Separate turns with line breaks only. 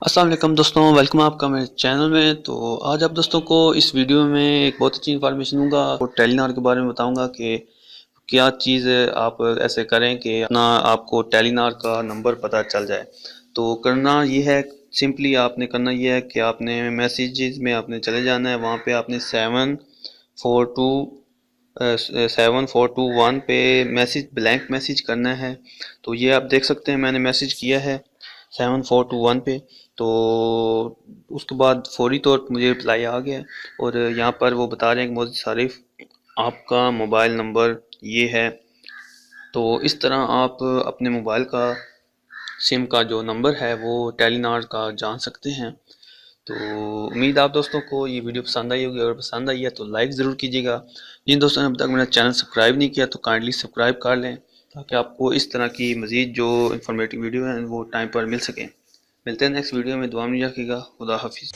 अस्सलाम वालेकुम दोस्तों, वेलकम आपका मेरे चैनल में। तो आज आप दोस्तों को इस वीडियो में एक बहुत अच्छी इन्फॉर्मेशन दूंगा और टेलीनार के बारे में बताऊंगा कि क्या चीज़ आप ऐसे करें कि अपना आपको टेलीनार का नंबर पता चल जाए। तो करना ये है, सिंपली आपने करना ये है कि आपने मैसेजेस में आपने चले जाना है, वहाँ पे आपने 7421 पे मैसेज ब्लैंक मैसेज करना है। तो ये आप देख सकते हैं मैंने मैसेज किया है 7421 पे। तो उसके बाद फौरी तौर पर मुझे रिप्लाई आ गया और यहाँ पर वो बता रहे हैं कि मोहम्मद सारिफ आपका मोबाइल नंबर ये है। तो इस तरह आप अपने मोबाइल का सिम का जो नंबर है वो टेलीनार का जान सकते हैं। तो उम्मीद आप दोस्तों को ये वीडियो पसंद आई होगी। अगर पसंद आई है तो लाइक ज़रूर कीजिएगा। जिन दोस्तों ने अब तक मेरा चैनल सब्सक्राइब नहीं किया तो काइंडली सब्सक्राइब कर लें, ताकि आपको इस तरह की मज़ीद जो इन्फॉर्मेटिव वीडियो है वो टाइम पर मिल सकें। मिलते हैं नेक्स्ट वीडियो में। दुआ में रखिएगा। खुदा हाफिज़।